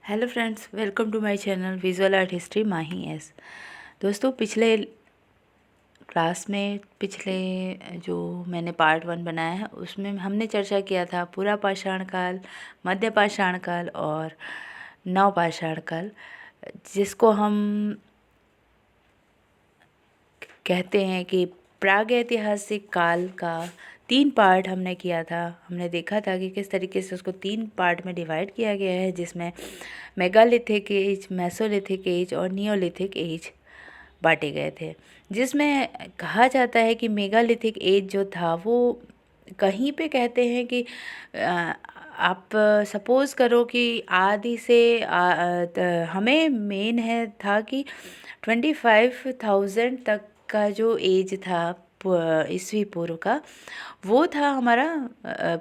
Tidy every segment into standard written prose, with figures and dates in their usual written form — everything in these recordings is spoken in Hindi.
Hello friends, welcome to my channel visual art history Mahi S. दोस्तों, पिछले क्लास में जो मैंने पार्ट 1 बनाया है उसमें हमने चर्चा किया था पूरा पाषाण काल, मध्य पाषाण काल और नव पाषाण काल, जिसको हम कहते हैं कि प्रागैतिहासिक काल का 3 पार्ट हमने किया था। हमने देखा था कि किस तरीके से उसको 3 पार्ट में डिवाइड किया गया है, जिसमें मेगालिथिक एज, मेसोलिथिक एज और नियोलिथिक एज बांटे गए थे। जिसमें कहा जाता है कि मेगालिथिक एज जो था वो कहीं पे कहते हैं कि आप सपोज़ करो कि आदि से हमें मेन है था कि 25,000 तक का जो एज था ईस्वी पूर्व का, वो था हमारा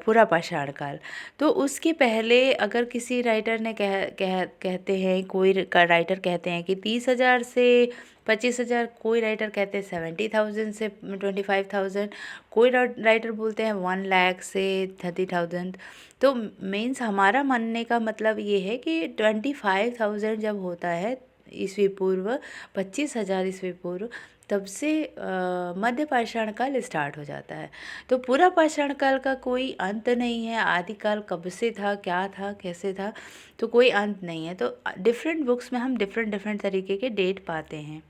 पूरा पाषाण काल। तो उसके पहले अगर किसी राइटर ने कहते हैं, कोई राइटर कहते हैं कि 30,000 से 25,000, कोई राइटर कहते हैं 70,000 से 25,000, कोई राइटर बोलते हैं 1 लाख से 30,000। तो मीन्स हमारा मानने का मतलब ये है कि 25,000 जब होता है ईस्वी पूर्व, 25,000 ईस्वी पूर्व, तब से मध्य पाषाण काल स्टार्ट हो जाता है। तो पूरा पाषाण काल का कोई अंत नहीं है। आदिकाल कब से था, क्या था, कैसे था, तो कोई अंत नहीं है। तो डिफरेंट बुक्स में हम डिफरेंट तरीके के डेट पाते हैं।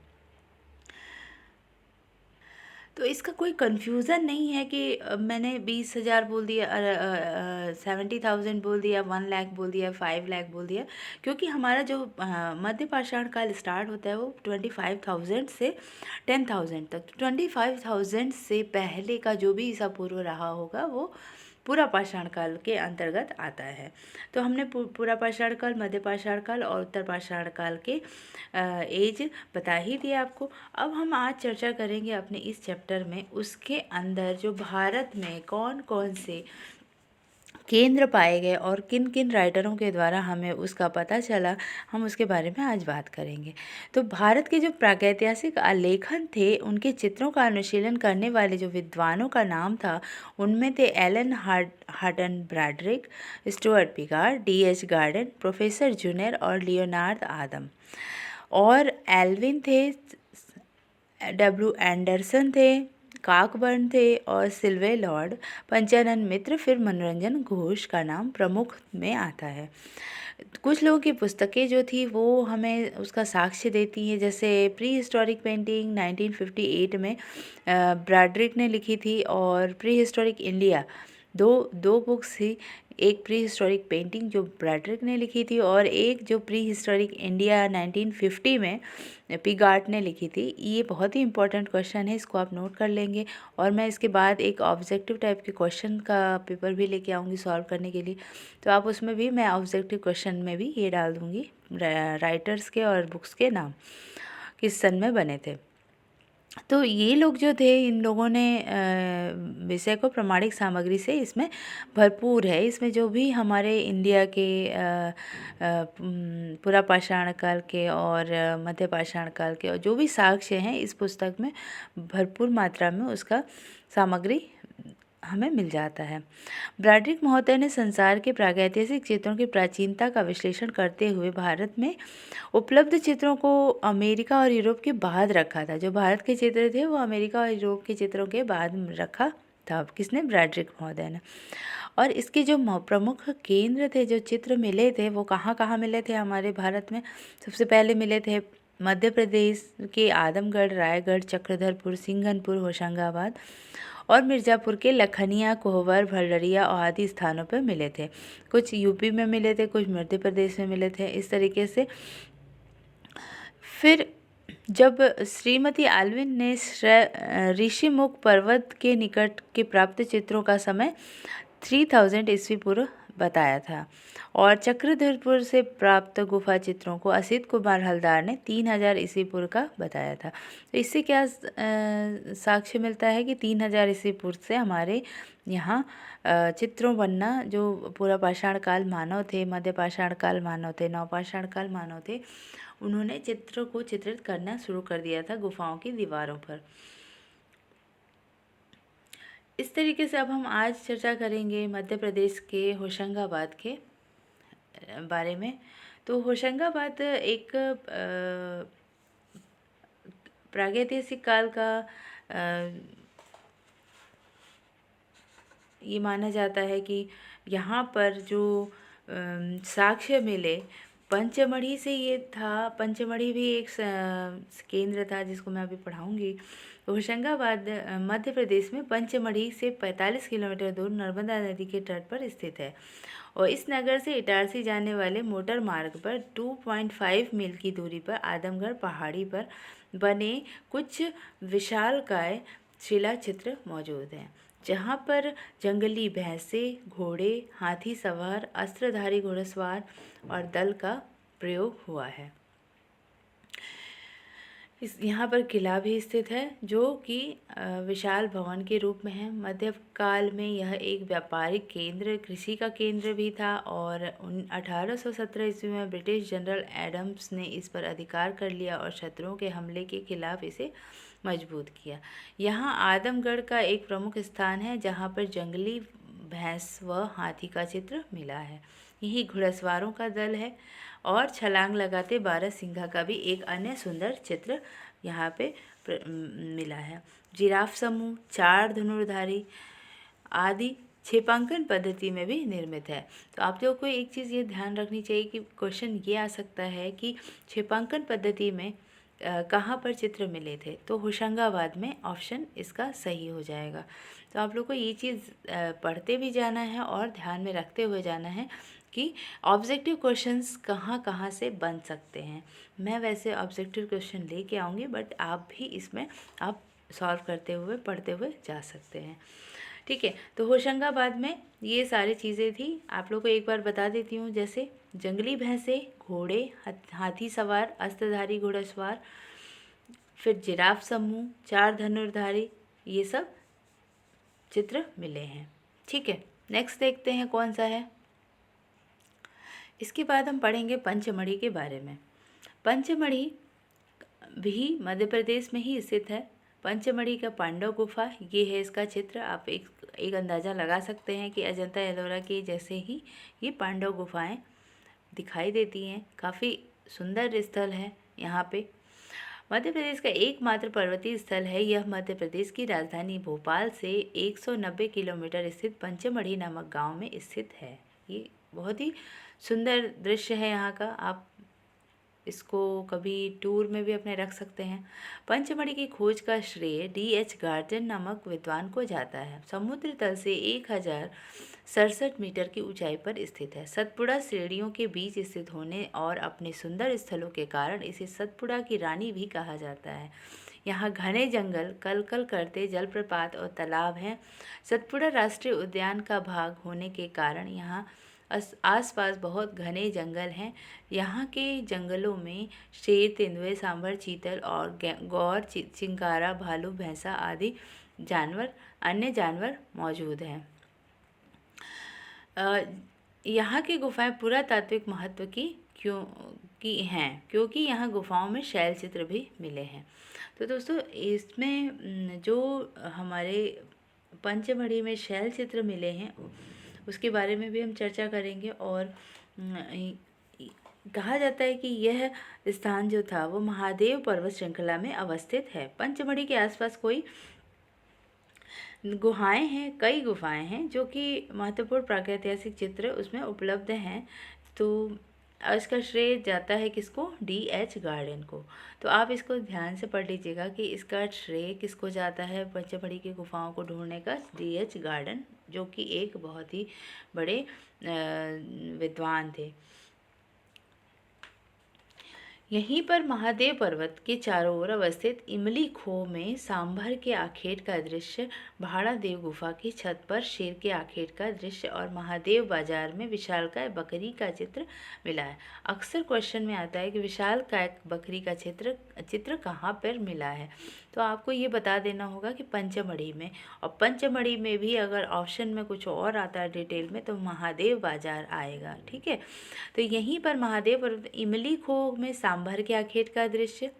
तो इसका कोई कन्फ्यूज़न नहीं है कि मैंने 20,000 बोल दिया, 70,000 बोल दिया, 1 लाख बोल दिया, 5 लाख बोल दिया, क्योंकि हमारा जो मध्य पाषाण काल स्टार्ट होता है वो 25,000 से 10,000 तक। 25,000 से पहले का जो भी ईसा पूर्व रहा होगा वो पूरा पाषाण काल के अंतर्गत आता है। तो हमने पूरा पाषाण काल, मध्य पाषाण काल और उत्तर पाषाण काल के एज बता ही दिया आपको। अब हम आज चर्चा करेंगे अपने इस चैप्टर में उसके अंदर जो भारत में कौन कौन से केंद्र पाए गए और किन किन राइटरों के द्वारा हमें उसका पता चला, हम उसके बारे में आज बात करेंगे। तो भारत के जो प्रागैतिहासिक आलेखन थे, उनके चित्रों का अनुशीलन करने वाले जो विद्वानों का नाम था, उनमें थे Alan Horton Bradrick, Stuart Pigard, D.H. Garden, professor junior और लियोनार्ड आदम। और एल्विन थे, W. एंडरसन थे, काकबर्न थे और सिल्वे लॉर्ड, पंचानन मित्र, फिर मनोरंजन घोष का नाम प्रमुख में आता है। कुछ लोगों की पुस्तकें जो थी वो हमें उसका साक्ष्य देती हैं, जैसे प्री हिस्टोरिक पेंटिंग 1958 में ब्रैड्रिक ने लिखी थी, और प्री हिस्टोरिक इंडिया, दो बुक्स थी। एक प्री हिस्टोरिक पेंटिंग जो ब्रैड्रिक ने लिखी थी और एक जो प्री हिस्टोरिक इंडिया 1950 में पिगार्ट ने लिखी थी। ये बहुत ही इंपॉर्टेंट क्वेश्चन है, इसको आप नोट कर लेंगे। और मैं इसके बाद एक ऑब्जेक्टिव टाइप के क्वेश्चन का पेपर भी लेके आऊँगी सॉल्व करने के लिए, तो आप उसमें भी मैं ऑब्जेक्टिव क्वेश्चन में भी ये डाल दूँगी राइटर्स के और बुक्स के नाम किस सन में बने थे। तो ये लोग जो थे, इन लोगों ने विषय को प्रमाणिक सामग्री से इसमें भरपूर है। इसमें जो भी हमारे इंडिया के पूरा पाषाण काल के और मध्य पाषाण काल के और जो भी साक्ष्य हैं, इस पुस्तक में भरपूर मात्रा में उसका सामग्री हमें मिल जाता है। ब्रैड्रिक महोदय ने संसार के प्रागैतिहासिक चित्रों की प्राचीनता का विश्लेषण करते हुए भारत में उपलब्ध चित्रों को अमेरिका और यूरोप के बाद रखा था। जो भारत के चित्र थे वो अमेरिका और यूरोप के चित्रों के बाद रखा था। किसने? ब्रैड्रिक महोदय ने। और इसके जो प्रमुख केंद्र थे, जो चित्र मिले थे, वो कहाँ कहाँ मिले थे हमारे भारत में? सबसे पहले मिले थे मध्य प्रदेश के आदमगढ़, रायगढ़, चक्रधरपुर, सिंघनपुर, होशंगाबाद और मिर्ज़ापुर के लखनिया, कोहबर, भंडरिया आदि स्थानों पर मिले थे। कुछ यूपी में मिले थे, कुछ मध्य प्रदेश में मिले थे, इस तरीके से। फिर जब श्रीमती आल्विन ने ऋषिमुख पर्वत के निकट के प्राप्त चित्रों का समय 3000 ईस्वी पूर्व बताया था, और चक्रधरपुर से प्राप्त गुफा चित्रों को असित कुमार हलदार ने 3000 ईस्वी पूर्व का बताया था। तो इससे क्या साक्ष्य मिलता है कि 3000 ईस्वी पूर्व से हमारे यहाँ चित्रों बनना, जो पूरा पाषाण काल मानव थे, मध्य पाषाण काल मानव थे, नव पाषाण काल मानव थे, उन्होंने चित्र को चित्रित करना शुरू कर दिया था गुफाओं की दीवारों पर। इस तरीके से अब हम आज चर्चा करेंगे मध्य प्रदेश के होशंगाबाद के बारे में। तो होशंगाबाद एक प्रागैतिहासिक काल का ये माना जाता है कि यहाँ पर जो साक्ष्य मिले पंचमढ़ी से ये था। पंचमढ़ी भी एक केंद्र था जिसको मैं अभी पढ़ाऊँगी। होशंगाबाद मध्य प्रदेश में पंचमढ़ी से 45 किलोमीटर दूर नर्मदा नदी के तट पर स्थित है और इस नगर से इटारसी जाने वाले मोटर मार्ग पर 2.5 मील की दूरी पर आदमगढ़ पहाड़ी पर बने कुछ विशालकाय शिला चित्र मौजूद हैं, जहाँ पर जंगली भैंसें, घोड़े, हाथी सवार, अस्त्रधारी घुड़सवार और दल का प्रयोग हुआ है। यहाँ पर किला भी स्थित है जो कि विशाल भवन के रूप में है। मध्यकाल में यह एक व्यापारिक केंद्र, कृषि का केंद्र भी था और 1817 ईस्वी में ब्रिटिश जनरल एडम्स ने इस पर अधिकार कर लिया और शत्रुओं के हमले के खिलाफ इसे मजबूत किया। यहाँ आदमगढ़ का एक प्रमुख स्थान है जहाँ पर जंगली भैंस व हाथी का चित्र मिला है। यही घुड़सवारों का दल है और छलांग लगाते 12 सिंघा का भी एक अन्य सुंदर चित्र यहाँ पे मिला है। जिराफ समूह, 4 धनुर्धारी आदि छेपांकन पद्धति में भी निर्मित है। तो आप लोगों को एक चीज़ ये ध्यान रखनी चाहिए कि क्वेश्चन ये आ सकता है कि छेपांकन पद्धति में कहाँ पर चित्र मिले थे, तो होशंगाबाद में ऑप्शन इसका सही हो जाएगा। तो आप लोग को ये चीज़ पढ़ते भी जाना है और ध्यान में रखते हुए जाना है कि ऑब्जेक्टिव क्वेश्चंस कहाँ कहाँ से बन सकते हैं। मैं वैसे ऑब्जेक्टिव क्वेश्चन लेके आऊँगी, बट आप भी इसमें आप सॉल्व करते हुए पढ़ते हुए जा सकते हैं। ठीक है, तो होशंगाबाद में ये सारी चीज़ें थी। आप लोग को एक बार बता देती हूँ, जैसे जंगली भैंसे, घोड़े, हाथी सवार, अस्त्रधारी घुड़सवार, फिर जिराफ समूह, 4 धनुर्धारी, ये सब चित्र मिले हैं। ठीक है, नेक्स्ट देखते हैं कौन सा है। इसके बाद हम पढ़ेंगे पंचमढ़ी के बारे में। पंचमढ़ी भी मध्य प्रदेश में ही स्थित है। पंचमढ़ी का पांडव गुफा, ये है इसका चित्र। आप एक अंदाज़ा लगा सकते हैं कि अजंता एलोरा के जैसे ही ये पांडव गुफाएं दिखाई देती हैं। काफ़ी सुंदर स्थल है यहाँ पे। मध्य प्रदेश का एकमात्र पर्वतीय स्थल है। यह मध्य प्रदेश की राजधानी भोपाल से 190 किलोमीटर स्थित पंचमढ़ी नामक गांव में स्थित है। ये बहुत ही सुंदर दृश्य है यहाँ का। आप इसको कभी टूर में भी अपने रख सकते हैं। पंचमढ़ी की खोज का श्रेय D.H. गार्टन नामक विद्वान को जाता है। समुद्र तल से 1067 मीटर की ऊंचाई पर स्थित है। सतपुड़ा श्रेणियों के बीच स्थित होने और अपने सुंदर स्थलों के कारण इसे सतपुड़ा की रानी भी कहा जाता है। यहाँ घने जंगल, कलकल करते जलप्रपात और तालाब हैं। सतपुड़ा राष्ट्रीय उद्यान का भाग होने के कारण यहाँ आसपास बहुत घने जंगल हैं। यहाँ के जंगलों में शेर, तेंदुए, सांभर, चीतल और गौर, चिंकारा, भालू, भैंसा आदि अन्य जानवर मौजूद हैं। यहाँ की गुफाएं पुरातात्विक महत्व की हैं क्योंकि यहाँ गुफाओं में शैल चित्र भी मिले हैं। तो दोस्तों, इसमें जो हमारे पंचमढ़ी में शैल चित्र मिले हैं उसके बारे में भी हम चर्चा करेंगे। और कहा जाता है कि यह स्थान जो था वो महादेव पर्वत श्रृंखला में अवस्थित है। पंचमढ़ी के आसपास कई गुफाएं हैं जो कि महत्वपूर्ण प्रागैतिहासिक चित्र उसमें उपलब्ध हैं। तो इसका श्रेय जाता है किसको? D.H. गार्डन को। तो आप इसको ध्यान से पढ़ लीजिएगा कि इसका श्रेय किसको जाता है पंचमढ़ी की गुफाओं को ढूंढने का। D.H. गार्डन, जो कि एक बहुत ही बड़े विद्वान थे। यहीं पर महादेव पर्वत के चारों ओर अवस्थित इमली खो में सांभर के आखेट का दृश्य, भाड़ादेव गुफा की छत पर शेर के आखेट का दृश्य और महादेव बाजार में विशालकाय बकरी का चित्र मिला है। अक्सर क्वेश्चन में आता है कि विशालकाय बकरी का चित्र कहाँ पर मिला है, तो आपको ये बता देना होगा कि पंचमढ़ी में। और पंचमढ़ी में भी अगर ऑप्शन में कुछ और आता है डिटेल में तो महादेव बाजार आएगा। ठीक है, तो यहीं पर महादेव पर्वत इमली खो में सांभर के आखेट का दृश्य,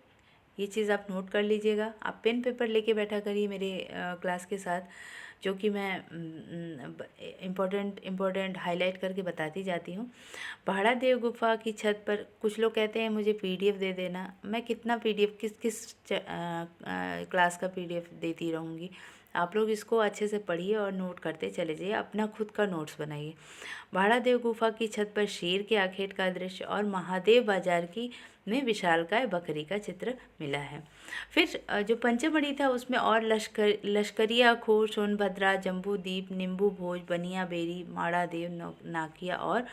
ये चीज़ आप नोट कर लीजिएगा। आप पेन पेपर लेके बैठा करिए मेरे क्लास के साथ। जो कि मैं इम्पोर्टेंट हाईलाइट करके बताती जाती हूँ। पहाड़ा देव गुफा की छत पर कुछ लोग कहते हैं मुझे पीडीएफ दे देना। मैं कितना पीडीएफ किस क्लास का पीडीएफ देती रहूँगी। आप लोग इसको अच्छे से पढ़िए और नोट करते चले जाइए, अपना खुद का नोट्स बनाइए। भाड़ा देव गुफा की छत पर शेर के आखेट का दृश्य और महादेव बाजार की में विशालकाय बकरी का चित्र मिला है। फिर जो पंचमढ़ी था उसमें और लश्करिया खो, सोनभद्रा, जम्बूदीप, नींबू भोज, बनिया बेरी, माड़ादेव, नाकिया और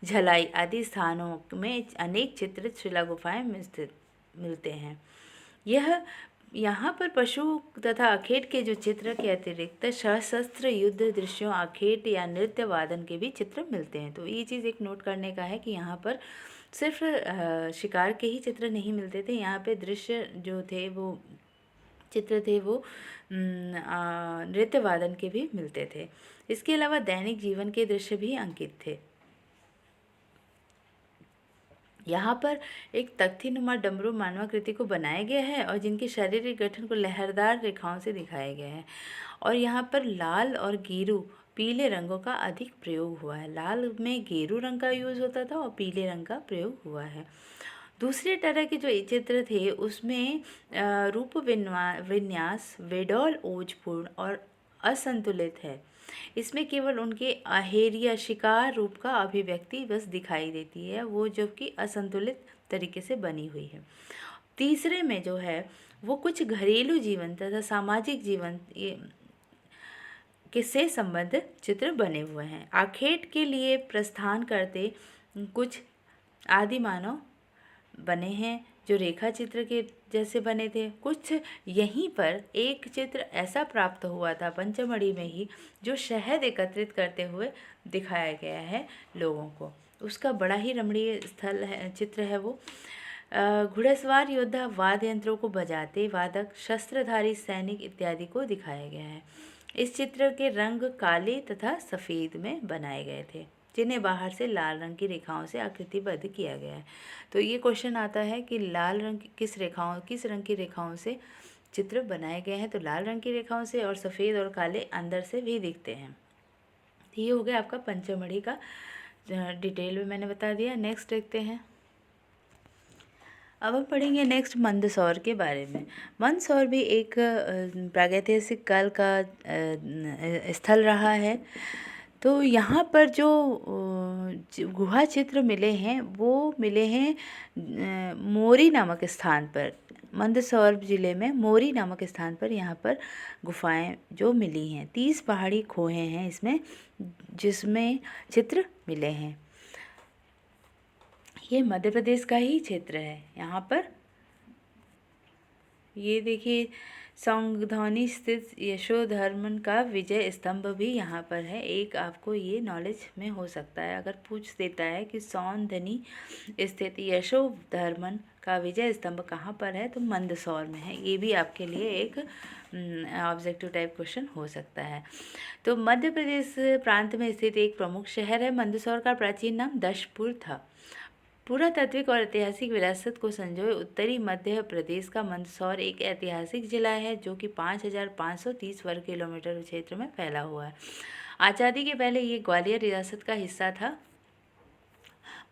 झलाई आदि स्थानों में अनेक चित्रित शिला गुफाएं मिलते हैं। यहाँ पर पशु तथा आखेट के जो चित्र के अतिरिक्त सशस्त्र युद्ध दृश्यों, आखेट या नृत्य वादन के भी चित्र मिलते हैं। तो ये चीज़ एक नोट करने का है कि यहाँ पर सिर्फ शिकार के ही चित्र नहीं मिलते थे, यहाँ पे दृश्य जो थे वो चित्र थे वो नृत्य वादन के भी मिलते थे। इसके अलावा दैनिक जीवन के दृश्य भी अंकित थे। यहाँ पर एक तख्ती नुमा डमरू मानवाकृति को बनाया गया है और जिनके शारीरिक गठन को लहरदार रेखाओं से दिखाया गया है। और यहाँ पर लाल और गेरू पीले रंगों का अधिक प्रयोग हुआ है। लाल में गेरू रंग का यूज़ होता था और पीले रंग का प्रयोग हुआ है। दूसरे तरह के जो चित्र थे उसमें रूप विन्यास बेडौल ओजपूर्ण और असंतुलित है। इसमें केवल उनके अहेरिया शिकार रूप का अभिव्यक्ति बस दिखाई देती है, वो जो कि असंतुलित तरीके से बनी हुई है। तीसरे में जो है वो कुछ घरेलू जीवन तथा सामाजिक जीवन के से संबंधित चित्र बने हुए हैं। आखेट के लिए प्रस्थान करते कुछ आदि मानव बने हैं जो रेखा चित्र के जैसे बने थे। कुछ यहीं पर एक चित्र ऐसा प्राप्त हुआ था पंचमढ़ी में ही, जो शहद एकत्रित करते हुए दिखाया गया है लोगों को। उसका बड़ा ही रमणीय स्थल है, चित्र है वो। घुड़सवार योद्धा वाद्य यंत्रों को बजाते, वादक, शस्त्रधारी सैनिक इत्यादि को दिखाया गया है। इस चित्र के रंग काले तथा सफ़ेद में बनाए गए थे, जिन्हें बाहर से लाल रंग की रेखाओं से आकृतिबद्ध किया गया है। तो ये क्वेश्चन आता है कि लाल रंग किस रंग की रेखाओं से चित्र बनाए गए हैं। तो लाल रंग की रेखाओं से, और सफ़ेद और काले अंदर से भी दिखते हैं। तो ये हो गया आपका पंचमढ़ी का डिटेल में मैंने बता दिया। नेक्स्ट देखते हैं। अब हम पढ़ेंगे नेक्स्ट मंदसौर के बारे में। मंदसौर भी एक प्रागैतिहासिक काल का स्थल रहा है। तो यहाँ पर जो गुहा चित्र मिले हैं वो मिले हैं मोरी नामक स्थान पर। मंदसौर जिले में मोरी नामक स्थान पर यहाँ पर गुफाएं जो मिली हैं। 30 पहाड़ी खोहे हैं इसमें, जिसमें चित्र मिले हैं। ये मध्य प्रदेश का ही क्षेत्र है। यहाँ पर ये देखिए, सौंगधौनी स्थित यशोधर्मन का विजय स्तंभ भी यहाँ पर है। एक आपको ये नॉलेज में हो सकता है, अगर पूछ देता है कि सौंधनी स्थित यशोधर्मन का विजय स्तंभ कहाँ पर है, तो मंदसौर में है। ये भी आपके लिए एक ऑब्जेक्टिव टाइप क्वेश्चन हो सकता है। तो मध्य प्रदेश प्रांत में स्थित एक प्रमुख शहर है। मंदसौर का प्राचीन नाम दशपुर था। पुरातात्विक और ऐतिहासिक विरासत को संजोए उत्तरी मध्य प्रदेश का मंदसौर एक ऐतिहासिक जिला है जो कि 5,530 वर्ग किलोमीटर क्षेत्र में फैला हुआ है। आज़ादी के पहले ये ग्वालियर रियासत का हिस्सा था।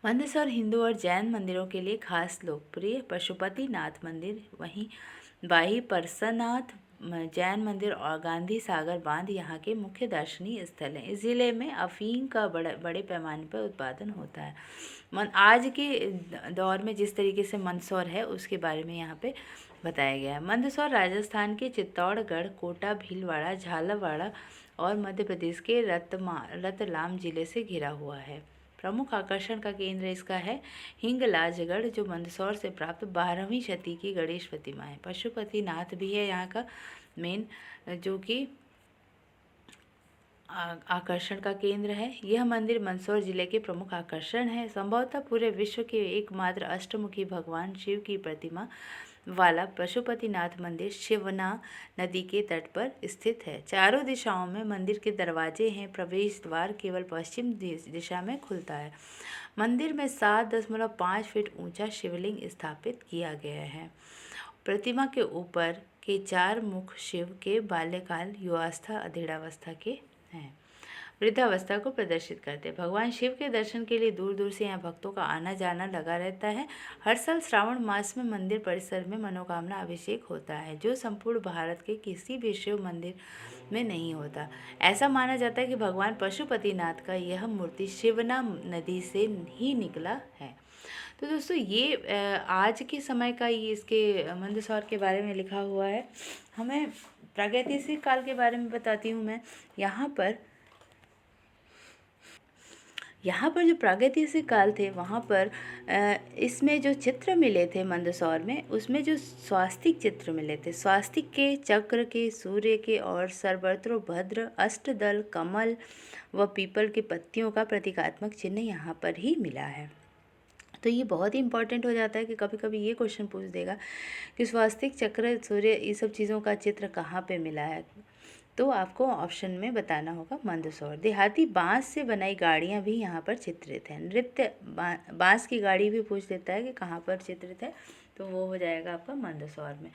मंदसौर हिंदू और जैन मंदिरों के लिए खास लोकप्रिय पशुपतिनाथ मंदिर, वहीं बाही परसनाथ जैन मंदिर और गांधी सागर बांध यहाँ के मुख्य दर्शनीय स्थल हैं। इस ज़िले में अफीम का बड़े पैमाने पर उत्पादन होता है। आज के दौर में जिस तरीके से मंदसौर है उसके बारे में यहाँ पे बताया गया है। मंदसौर राजस्थान के चित्तौड़गढ़, कोटा, भीलवाड़ा, झालावाड़ और मध्य प्रदेश के रतलाम जिले से घिरा हुआ है। प्रमुख आकर्षण का केंद्र इसका है हिंगलाजगढ़, जो मंदसौर से प्राप्त 12वीं शती की गणेश प्रतिमा है। पशुपतिनाथ भी है यहाँ का मेन, जो कि आकर्षण का केंद्र है। यह मंदिर मंदसौर जिले के प्रमुख आकर्षण है। संभवतः पूरे विश्व के एकमात्र अष्टमुखी भगवान शिव की प्रतिमा वाला पशुपतिनाथ मंदिर शिवना नदी के तट पर स्थित है। चारों दिशाओं में मंदिर के दरवाजे हैं। प्रवेश द्वार केवल पश्चिम दिशा में खुलता है। मंदिर में 7.5 फीट ऊंचा शिवलिंग स्थापित किया गया है। प्रतिमा के ऊपर के 4 मुख शिव के बाल्यकाल, युवावस्था, अधेड़ावस्था के हैं। वृद्धावस्था को प्रदर्शित करते हैं। भगवान शिव के दर्शन के लिए दूर दूर से यहाँ भक्तों का आना जाना लगा रहता है। हर साल श्रावण मास में मंदिर परिसर में मनोकामना अभिषेक होता है, जो संपूर्ण भारत के किसी भी शिव मंदिर में नहीं होता। ऐसा माना जाता है कि भगवान पशुपतिनाथ का यह मूर्ति शिवना नदी से ही निकला है। तो दोस्तों ये आज के समय का ये इसके मंदसौर के बारे में लिखा हुआ है। हमें प्रागैतिहासिक काल के बारे में बताती हूँ मैं। यहाँ पर जो प्रागैतिहासिक काल थे वहाँ पर इसमें जो चित्र मिले थे मंदसौर में, उसमें जो स्वास्तिक चित्र मिले थे, स्वास्तिक के, चक्र के, सूर्य के और सर्वत्र भद्र, अष्टदल, कमल व पीपल के पत्तियों का प्रतीकात्मक चिन्ह यहाँ पर ही मिला है। तो ये बहुत ही इंपॉर्टेंट हो जाता है कि कभी कभी ये क्वेश्चन पूछ देगा कि स्वास्तिक, चक्र, सूर्य, ये सब चीज़ों का चित्र कहाँ पे मिला है। तो आपको ऑप्शन में बताना होगा मंदसौर। देहाती बांस से बनाई गाड़ियाँ भी यहाँ पर चित्रित हैं। नृत्य बांस की गाड़ी भी पूछ लेता है कि कहाँ पर चित्रित है, तो वो हो जाएगा आपका मंदसौर में।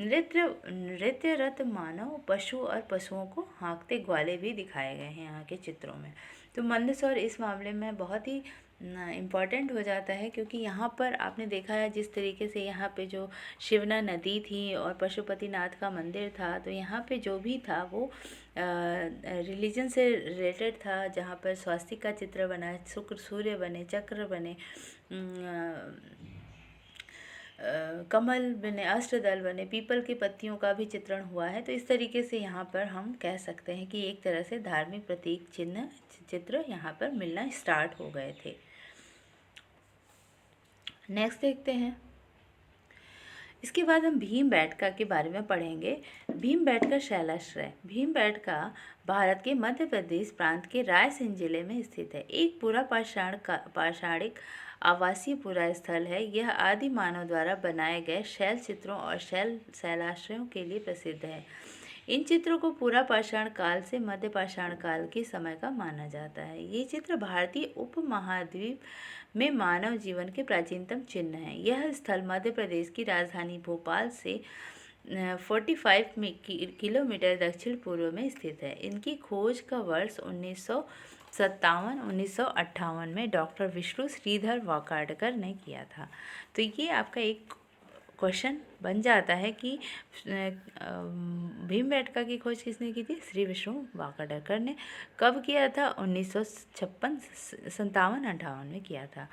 नृत्य रत मानव, पशु और पशुओं को हाँकते ग्वाले भी दिखाए गए हैं यहाँ के चित्रों में। तो मंदसौर इस मामले में बहुत ही इम्पॉर्टेंट हो जाता है, क्योंकि यहाँ पर आपने देखा है जिस तरीके से यहाँ पे जो शिवना नदी थी और पशुपतिनाथ का मंदिर था, तो यहाँ पे जो भी था वो रिलीजन से रिलेटेड था। जहाँ पर स्वास्तिक का चित्र बना, शुक्र, सूर्य बने, चक्र बने, कमल बने, अष्टदल बने, पीपल की पत्तियों का भी चित्रण हुआ है। तो इस तरीके से यहाँ पर हम कह सकते हैं कि एक तरह से धार्मिक प्रतीक चित्र यहाँ पर मिलना स्टार्ट हो गए थे। नेक्स्ट देखते हैं। इसके बाद हम भीमबेटका के बारे में पढ़ेंगे। भीमबेटका शैलाश्रय। भीमबेटका भारत के मध्य प्रदेश प्रांत के रायसेन जिले में स्थित है। एक पूरा पाषाणिक आवासीय पूरा स्थल है। यह आदि मानव द्वारा बनाए गए शैल चित्रों और शैलाश्रयों के लिए प्रसिद्ध है। इन चित्रों को पूरा पाषाण काल से मध्य पाषाण काल के समय का माना जाता है। ये चित्र भारतीय उपमहाद्वीप में मानव जीवन के प्राचीनतम चिन्ह हैं। यह स्थल मध्य प्रदेश की राजधानी भोपाल से 45 किलोमीटर दक्षिण पूर्व में स्थित है। इनकी खोज का वर्ष 1957-1958 में डॉक्टर विष्णु श्रीधर वाकाडकर ने किया था। तो ये आपका एक क्वेश्चन बन जाता है कि भीमबेटका की खोज किसने की थी? श्री विष्णु वाकाडकर ने। कब किया था? 1957 में किया था।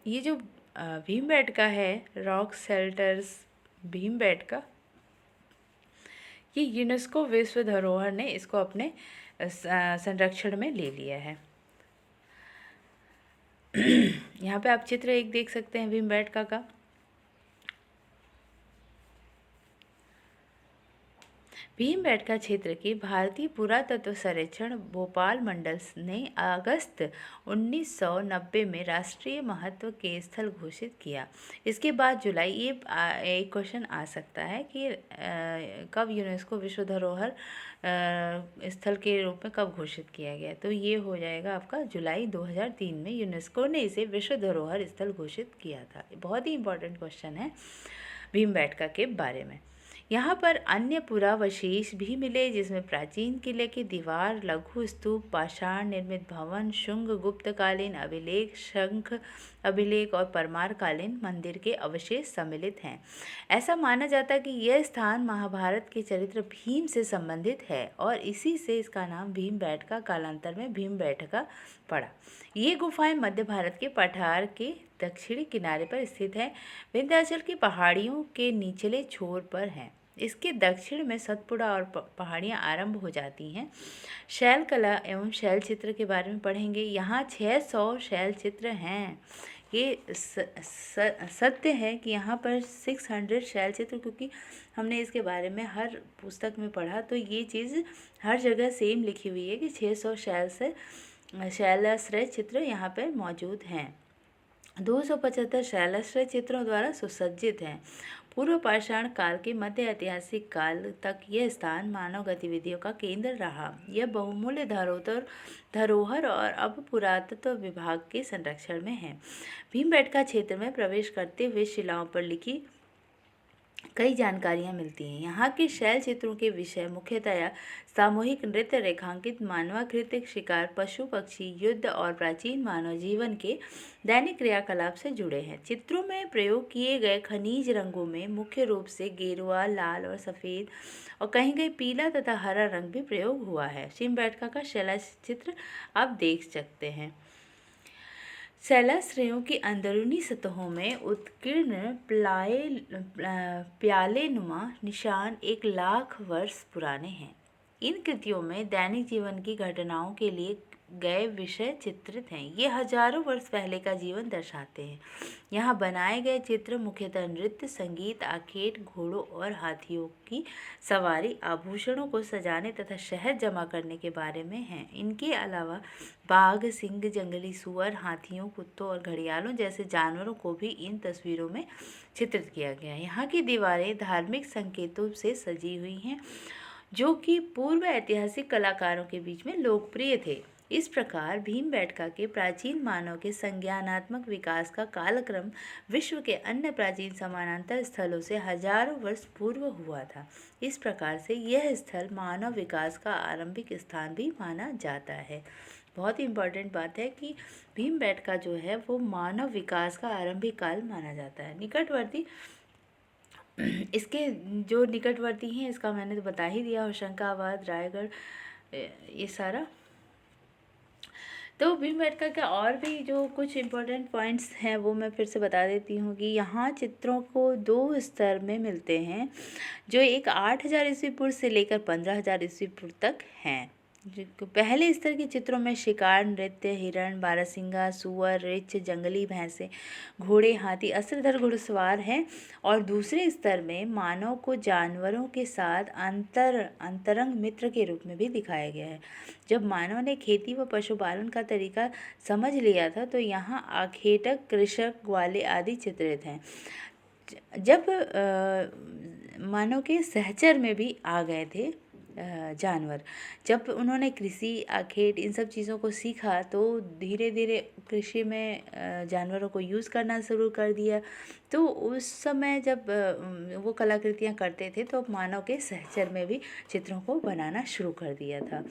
ये जो भीमबेटका है, रॉक शेल्टर्स भीमबेटका, ये यूनेस्को विश्व धरोहर ने इसको अपने संरक्षण में ले लिया है। यहाँ पे आप चित्र एक देख सकते हैं भीमबेटका का। भीमबेटका क्षेत्र की भारतीय पुरातत्व सर्वेक्षण भोपाल मंडल ने अगस्त 1990 में राष्ट्रीय महत्व के स्थल घोषित किया। इसके बाद जुलाई, ये एक क्वेश्चन आ सकता है कि कब यूनेस्को विश्व धरोहर स्थल के रूप में कब घोषित किया गया? तो ये हो जाएगा आपका जुलाई 2003 में यूनेस्को ने इसे विश्व धरोहर स्थल घोषित किया था। बहुत ही इंपॉर्टेंट क्वेश्चन है भीमबेटका के बारे में। यहाँ पर अन्य पुरावशेष भी मिले, जिसमें प्राचीन किले की दीवार, लघु स्तूप, पाषाण निर्मित भवन, शुंग गुप्तकालीन अभिलेख, शंख अभिलेख और परमार कालीन मंदिर के अवशेष सम्मिलित हैं। ऐसा माना जाता है कि यह स्थान महाभारत के चरित्र भीम से संबंधित है और इसी से इसका नाम भीमबेटका कालांतर में भीमबेटका पड़ा। ये गुफाएं मध्य भारत के पठार के दक्षिणी किनारे पर स्थित है। विंध्याचल की पहाड़ियों के निचले छोर पर हैं। इसके दक्षिण में सतपुड़ा और पहाड़ियाँ आरंभ हो जाती हैं। शैल कला एवं शैल चित्र के बारे में पढ़ेंगे। यहाँ 600 शैल चित्र हैं। ये सत्य है कि यहाँ पर 600 शैल चित्र, क्योंकि हमने इसके बारे में हर पुस्तक में पढ़ा, तो ये चीज़ हर जगह सेम लिखी हुई है कि 600 शैलाश्रय चित्र यहाँ पर मौजूद हैं। 275 शैलाश्रय चित्रों द्वारा सुसज्जित हैं। पूर्व पाषाण काल के मध्य ऐतिहासिक काल तक यह स्थान मानव गतिविधियों का केंद्र रहा। यह बहुमूल्य धरोहर और अब पुरातत्व विभाग के संरक्षण में है। भीमबेटका क्षेत्र में प्रवेश करते हुए शिलाओं पर लिखी कई जानकारियाँ मिलती हैं। यहाँ के शैल चित्रों के विषय मुख्यतया सामूहिक नृत्य, रेखांकित मानवाकृतिक शिकार, पशु पक्षी, युद्ध और प्राचीन मानव जीवन के दैनिक क्रियाकलाप से जुड़े हैं। चित्रों में प्रयोग किए गए खनिज रंगों में मुख्य रूप से गेरुआ, लाल और सफ़ेद और कहीं कहीं पीला तथा हरा रंग भी प्रयोग हुआ है। भीमबेटका का शिलाचित्र आप देख सकते हैं। शैलाश्रयों की अंदरूनी सतहों में उत्कीर्ण प्यालेनुमा निशान 1 लाख वर्ष पुराने हैं। इन कृतियों में दैनिक जीवन की घटनाओं के लिए गए विषय चित्रित हैं। ये हजारों वर्ष पहले का जीवन दर्शाते हैं। यहाँ बनाए गए चित्र मुख्यतः नृत्य, संगीत, आखेट, घोड़ों और हाथियों की सवारी, आभूषणों को सजाने तथा शहद जमा करने के बारे में हैं। इनके अलावा बाघ, सिंह, जंगली सुअर, हाथियों, कुत्तों और घड़ियालों जैसे जानवरों को भी इन तस्वीरों में चित्रित किया गया है। यहाँ की दीवारें धार्मिक संकेतों से सजी हुई हैं, जो कि पूर्व ऐतिहासिक कलाकारों के बीच में लोकप्रिय थे। इस प्रकार भीमबेटका के प्राचीन मानव के संज्ञानात्मक विकास का कालक्रम विश्व के अन्य प्राचीन समानांतर स्थलों से हजारों वर्ष पूर्व हुआ था। इस प्रकार से यह स्थल मानव विकास का आरंभिक स्थान भी माना जाता है। बहुत ही इम्पोर्टेंट बात है कि भीमबेटका जो है वो मानव विकास का आरंभिक काल माना जाता है। निकटवर्ती इसके जो निकटवर्ती हैं इसका मैंने तो बता ही दिया, होशंगाबाद, रायगढ़, ये सारा। तो भीमबेटका के और भी जो कुछ इम्पोर्टेंट पॉइंट्स हैं वो मैं फिर से बता देती हूँ कि यहाँ चित्रों को 2 स्तर में मिलते हैं, जो एक 8000 ईस्वी पूर्व से लेकर 15000 ईस्वी पूर्व तक हैं। पहले स्तर के चित्रों में शिकार, नृत्य, हिरण, बारहसिंगा, सुअर, रीछ, जंगली भैंसे, घोड़े, हाथी, अस्त्रधर घुड़सवार हैं और दूसरे स्तर में मानव को जानवरों के साथ अंतरंग मित्र के रूप में भी दिखाया गया है। जब मानव ने खेती व पशुपालन का तरीका समझ लिया था तो यहाँ आखेटक, कृषक, ग्वाले आदि चित्रित हैं। जब मानव के सहचर में भी आ गए थे जानवर, जब उन्होंने कृषि, आखेट, इन सब चीज़ों को सीखा तो धीरे धीरे कृषि में जानवरों को यूज़ करना शुरू कर दिया। तो उस समय जब वो कलाकृतियाँ करते थे तो मानव के सहचर में भी चित्रों को बनाना शुरू कर दिया था।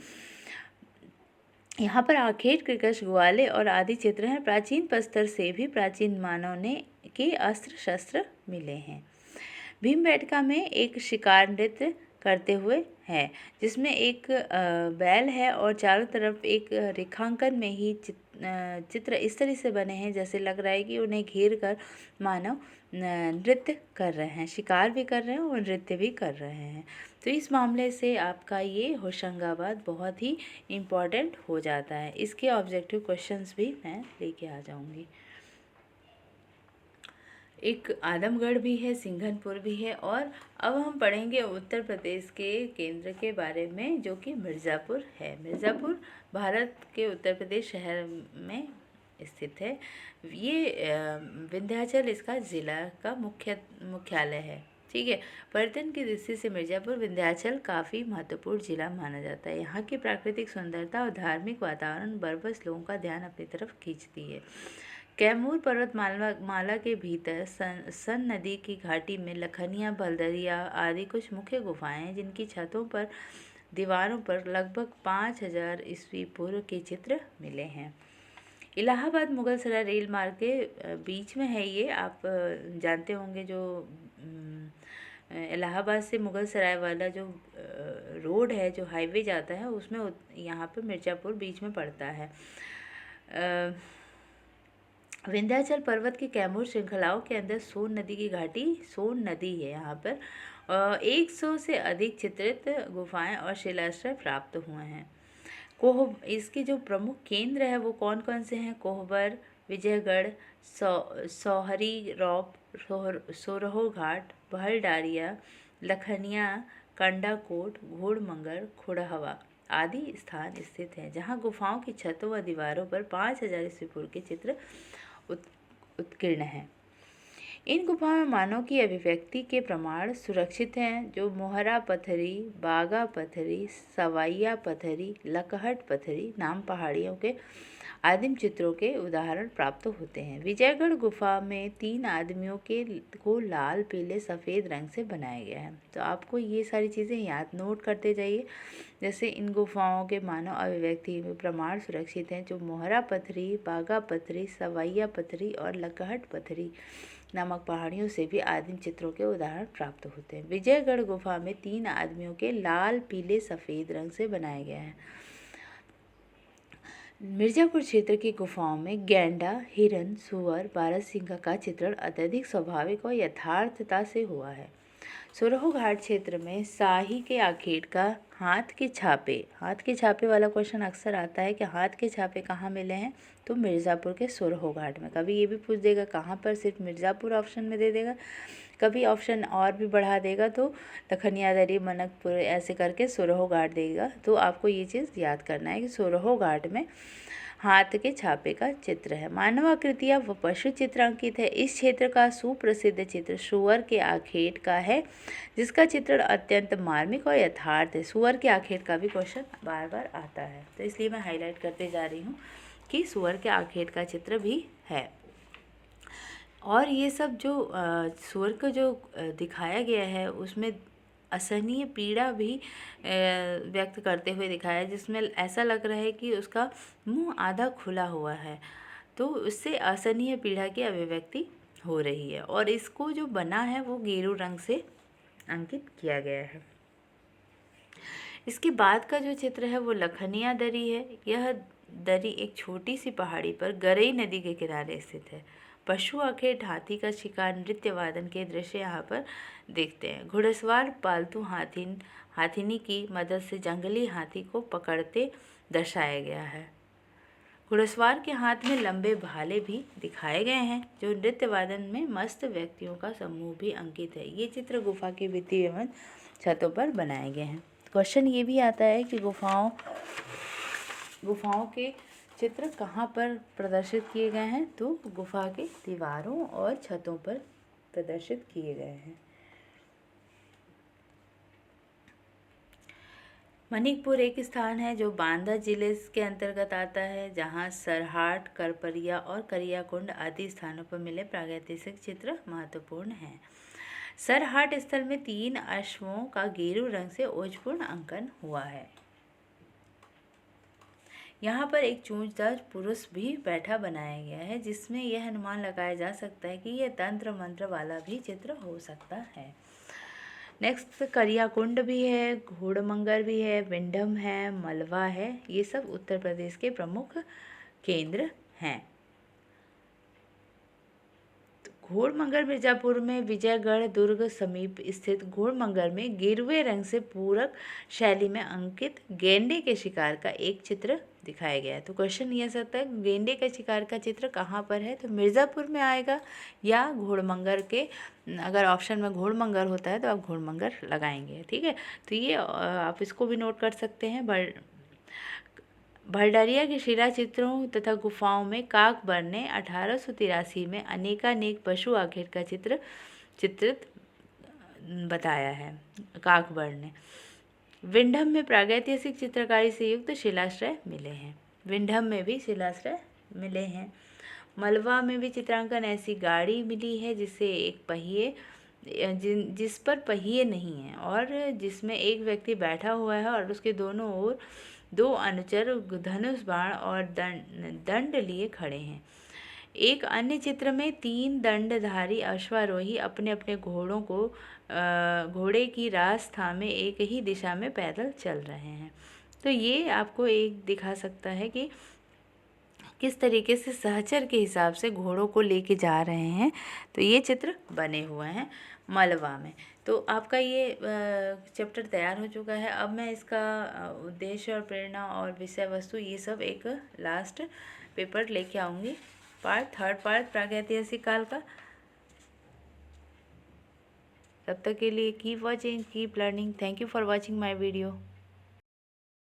यहाँ पर आखेट, कृकश, ग्वाले और आदि चित्र हैं। प्राचीन पत्थर से भी प्राचीन मानव ने के अस्त्र शस्त्र मिले हैं। भीमबेटका में एक शिकार नृत्य करते हुए है, जिसमें एक बैल है और चारों तरफ एक रेखांकन में ही चित्र इस तरह से बने हैं जैसे लग रहा है कि उन्हें घेर कर मानव नृत्य कर रहे हैं, शिकार भी कर रहे हैं और नृत्य भी कर रहे हैं। तो इस मामले से आपका ये होशंगाबाद बहुत ही इम्पॉर्टेंट हो जाता है। इसके ऑब्जेक्टिव क्वेश्चंस भी मैं लेके आ जाऊंगी। एक आदमगढ़ भी है, सिंघनपुर भी है और अब हम पढ़ेंगे उत्तर प्रदेश के केंद्र के बारे में, जो कि मिर्ज़ापुर है। मिर्ज़ापुर भारत के उत्तर प्रदेश शहर में स्थित है। ये विंध्याचल इसका ज़िला का मुख्यालय है। ठीक है। पर्यटन की दृष्टि से मिर्ज़ापुर विंध्याचल काफ़ी महत्वपूर्ण जिला माना जाता है। यहाँ की प्राकृतिक सुंदरता और धार्मिक वातावरण बरबस लोगों का ध्यान अपनी तरफ खींचती है। कैमूर पर्वतमाला के भीतर सन नदी की घाटी में लखनिया, बलदरिया आदि कुछ मुख्य गुफाएं हैं, जिनकी छतों पर, दीवारों पर लगभग 5000 ईस्वी पूर्व के चित्र मिले हैं। इलाहाबाद मुगल सराय रेल मार्ग के बीच में है ये। आप जानते होंगे जो इलाहाबाद से मुगल सराय वाला जो रोड है, जो हाईवे जाता है, उसमें यहाँ पर मिर्ज़ापुर बीच में पड़ता है। विंध्याचल पर्वत की कैमूर श्रृंखलाओं के अंदर सोन नदी की घाटी, सोन नदी है यहाँ पर, 100 से अधिक चित्रित गुफाएं और शिलाश्रय प्राप्त हुए हैं। इसके जो प्रमुख केंद्र है वो कौन कौन से हैं? कोहबर, विजयगढ़, सोहरी रॉप, सोरहो घाट, बहलडारिया, लखनिया, कंडाकोट, घोड़मंगर, खुड़हवा आदि स्थान स्थित हैं, जहाँ गुफाओं की छतों व दीवारों पर 5000 ईस्वी पूर्व के चित्र उत्कीर्ण हैं। इन गुफाओं में मानव की अभिव्यक्ति के प्रमाण सुरक्षित हैं, जो मोहरा पथरी, बागा पथरी, सवाइया पथरी, लकहट पथरी नाम पहाड़ियों के आदिम चित्रों के उदाहरण प्राप्त होते हैं। विजयगढ़ गुफा में 3 आदमियों को लाल, पीले, सफ़ेद रंग से बनाया गया है। तो आपको ये सारी चीज़ें याद नोट करते जाइए। जैसे इन गुफाओं के मानव अभिव्यक्ति में प्रमाण सुरक्षित हैं, जो मोहरा पत्थरी, बागा पत्थरी, सवैया पत्थरी और लकहट पत्थरी नामक पहाड़ियों से भी आदिम चित्रों के उदाहरण प्राप्त होते हैं। विजयगढ़ गुफा में 3 आदमियों के लाल, पीले, सफ़ेद रंग से बनाया गया है। मिर्जापुर क्षेत्र की गुफाओं में गैंडा, हिरन, सुअर, बारहसिंगा का चित्रण अत्यधिक स्वाभाविक और यथार्थता से हुआ है। सुरहो घाट क्षेत्र में शाही के आखेट का हाथ के छापे वाला क्वेश्चन अक्सर आता है कि हाथ के छापे कहाँ मिले हैं, तो मिर्ज़ापुर के सुरहो घाट में। कभी ये भी पूछ देगा कहाँ पर, सिर्फ मिर्ज़ापुर ऑप्शन में दे देगा, कभी ऑप्शन और भी बढ़ा देगा तो लखनिया दरी, मनकपुर ऐसे करके सुरहो घाट देगा। तो आपको ये चीज़ याद करना है कि सुरहो घाट में हाथ के छापे का चित्र है। मानवाकृतियाँ व पशु चित्र अंकित है। इस क्षेत्र का सुप्रसिद्ध चित्र सुअर के आखेट का है, जिसका चित्रण अत्यंत मार्मिक और यथार्थ है। सुअर के आखेट का भी क्वेश्चन बार बार आता है, तो इसलिए मैं हाईलाइट करते जा रही हूँ कि सुअर के आखेट का चित्र भी है। और ये सब जो सुअर को जो दिखाया गया है उसमें असहनीय पीड़ा भी व्यक्त करते हुए दिखाया है, जिसमें ऐसा लग रहा है कि उसका मुंह आधा खुला हुआ है, तो उससे असहनीय पीड़ा की अभिव्यक्ति हो रही है। और इसको जो बना है वो गेरू रंग से अंकित किया गया है। इसके बाद का जो चित्र है वो लखनिया दरी है। यह दरी एक छोटी सी पहाड़ी पर गरई नदी के किनारे स्थित है। पशु आखेट, हाथी का शिकार, नृत्य वादन के दृश्य यहाँ पर देखते हैं। घुड़सवार पालतू हाथिनी की मदद से जंगली हाथी को पकड़ते दर्शाया गया है। घुड़सवार के हाथ में लंबे भाले भी दिखाए गए हैं, जो नृत्य वादन में मस्त व्यक्तियों का समूह भी अंकित है। ये चित्र गुफा की भित्ति एवं छतों पर बनाए गए हैं। क्वेश्चन ये भी आता है कि गुफाओं के चित्र कहाँ पर प्रदर्शित किए गए हैं, तो गुफा के दीवारों और छतों पर प्रदर्शित किए गए हैं। मणिकपुर एक स्थान है जो बांदा जिले के अंतर्गत आता है, जहाँ सरहाट, करपरिया और करियाकुंड आदि स्थानों पर मिले प्रागैतिहासिक चित्र महत्वपूर्ण हैं। सरहाट स्थल में 3 अश्वों का गेरू रंग से ओजपूर्ण अंकन हुआ है। यहाँ पर एक चूंचदार पुरुष भी बैठा बनाया गया है, जिसमें यह अनुमान लगाया जा सकता है कि यह तंत्र मंत्र वाला भी चित्र हो सकता है। नेक्स्ट करियाकुंड भी है, घोड़मंगर भी है, विंडम है, मलवा है। ये सब उत्तर प्रदेश के प्रमुख केंद्र हैं। घोड़मंगर मिर्जापुर में विजयगढ़ दुर्ग समीप स्थित घोड़मंगर में गेरुए रंग से पूरक शैली में अंकित गेंडे के शिकार का एक चित्र दिखाया गया है। तो क्वेश्चन ये सकता है गेंडे के शिकार का चित्र कहाँ पर है, तो मिर्ज़ापुर में आएगा या घोड़मंगर के, अगर ऑप्शन में घोड़मंगर होता है तो आप घोड़मंगर लगाएंगे। ठीक है, तो ये आप इसको भी नोट कर सकते हैं। भंडारिया के शिला चित्रों तथा गुफाओं में काकबर ने 1883 में अनेकानेक पशु आखेट का चित्रित बताया है। काकबर ने विंडम में प्रागैतिहासिक चित्रकारी से युक्त शिलाश्रय मिले हैं। विंडम में भी शिलाश्रय मिले हैं। मलवा में भी चित्रांकन ऐसी गाड़ी मिली है जिससे एक पहिए जिस पर पहिए नहीं हैं और जिसमें एक व्यक्ति बैठा हुआ है और उसके दोनों ओर 2 अनुचर धनुष बाण और दंड लिए खड़े हैं। एक अन्य चित्र में 3 दंडधारी अश्वारोही अपने अपने घोड़े की रास थामे एक ही दिशा में पैदल चल रहे हैं। तो ये आपको एक दिखा सकता है कि किस तरीके से सहचर के हिसाब से घोड़ों को लेके जा रहे हैं। तो ये चित्र बने हुए हैं मलवा में। तो आपका ये चैप्टर तैयार हो चुका है। अब मैं इसका उद्देश्य और प्रेरणा और विषय वस्तु ये सब एक लास्ट पेपर लेके आऊँगी, थर्ड पार्ट प्रागैतिहासिक काल का। तब तक के लिए keep watching, keep learning. Thank you for watching my video.